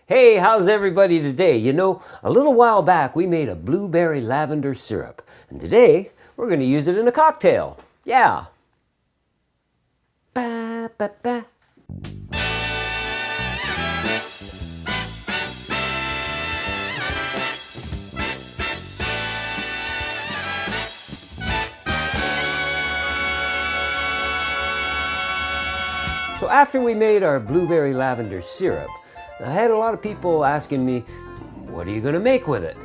Hey, how's everybody today? You know, a little while back we made a blueberry lavender syrup, and today we're going to use it in a cocktail. Yeah. Ba, ba, ba. So after we made our blueberry lavender syrup, I had a lot of people asking me, what are you going to make with it?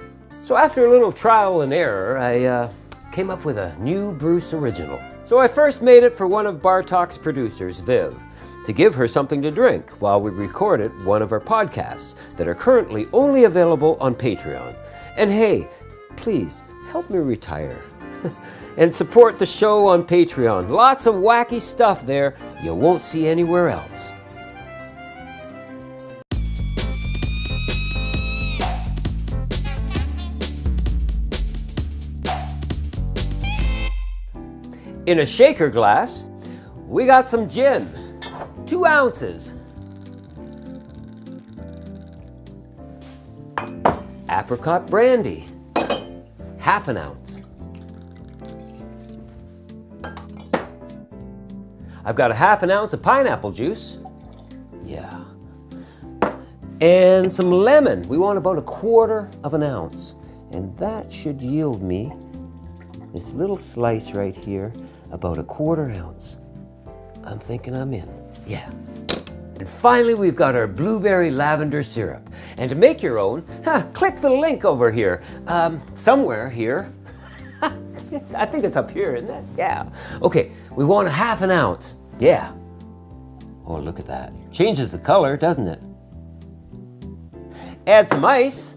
So after a little trial and error, I came up with a new Bruce original. So I first made it for one of BarTalk's producers, Viv, to give her something to drink while we recorded one of our podcasts that are currently only available on Patreon. And hey, please help me retire. And support the show on Patreon. Lots of wacky stuff there you won't see anywhere else. In a shaker glass, we got some gin, 2 ounces. Apricot brandy, ½ an ounce. I've got a ½ an ounce of pineapple juice. Yeah. And some lemon. We want about 1/4 ounce. And that should yield me this little slice right here, about 1/4 ounce. I'm thinking I'm in. Yeah. And finally, we've got our blueberry lavender syrup. And to make your own, click the link over here. Somewhere here. I think it's up here, isn't it? Yeah. Okay, we want ½ an ounce. Yeah. Oh, look at that. Changes the color, doesn't it? Add some ice.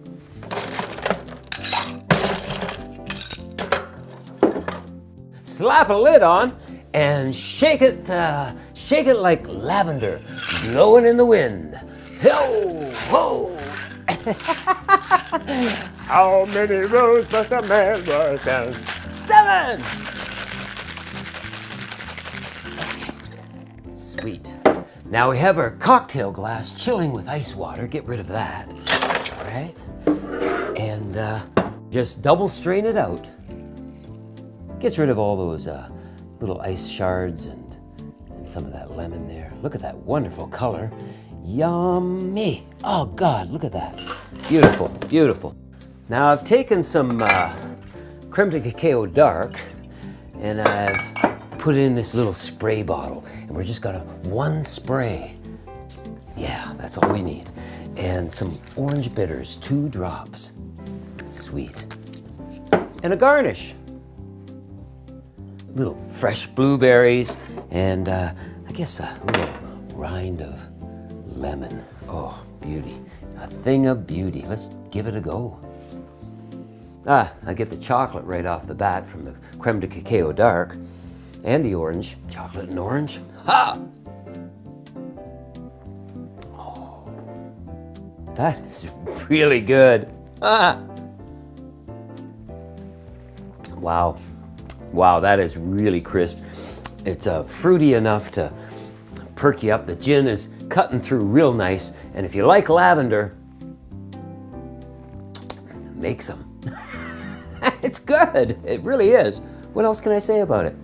Slap a lid on and shake it like lavender blowing in the wind. Ho, ho. How many rows must a man walk down? 7! Okay. Sweet. Now we have our cocktail glass chilling with ice water. Get rid of that. All right. And just double strain it out. Gets rid of all those little ice shards and some of that lemon there. Look at that wonderful color. Yummy. Oh God, look at that. Beautiful, beautiful. Now I've taken some CRÈME de Cacao Dark and I've put it in this little spray bottle, and we're just gonna 1 spray. Yeah, that's all we need. And some orange bitters, 2 drops. Sweet. And a garnish. Little fresh blueberries and I guess a little rind of lemon. Oh, beauty. A thing of beauty. Let's give it a go. I get the chocolate right off the bat from the CRÈME de Cacao Dark and the orange. Chocolate and orange. Ha! Oh, that is really good. Ah! Wow. Wow, that is really crisp. It's fruity enough to perk you up. The gin is cutting through real nice. And if you like lavender, make some. It's good. It really is. What else can I say about it?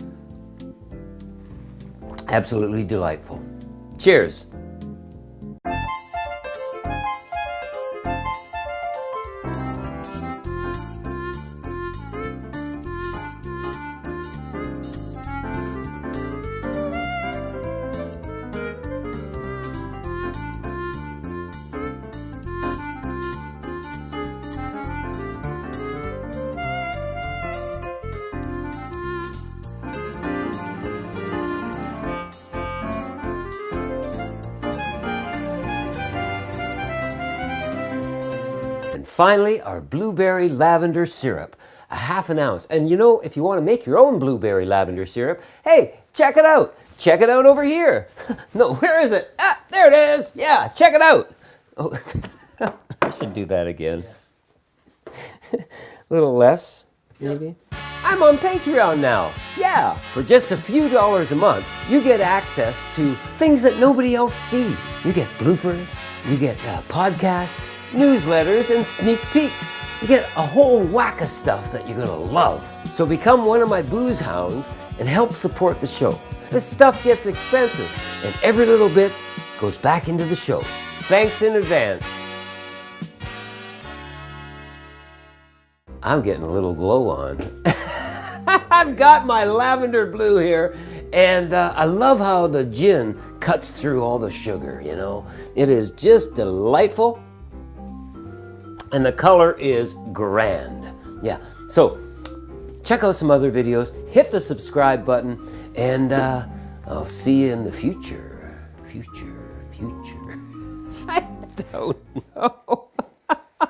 Absolutely delightful. Cheers. And finally, our blueberry lavender syrup, ½ an ounce. And you know, if you want to make your own blueberry lavender syrup, hey, check it out. Check it out over here. No, where is it? Ah, there it is. Yeah, check it out. Oh, I should do that again. A little less, maybe. I'm on Patreon now. Yeah, for just a few dollars a month, you get access to things that nobody else sees. You get bloopers, You get podcasts, newsletters, and sneak peeks. You get a whole whack of stuff that you're gonna love. So become one of my booze hounds and help support the show. This stuff gets expensive, and every little bit goes back into the show. Thanks in advance. I'm getting a little glow on. I've got my Lavender Blue here, and I love how the gin cuts through all the sugar, you know. It is just delightful, and the color is grand. Yeah, so check out some other videos, hit the subscribe button, and I'll see you in the future. I don't know.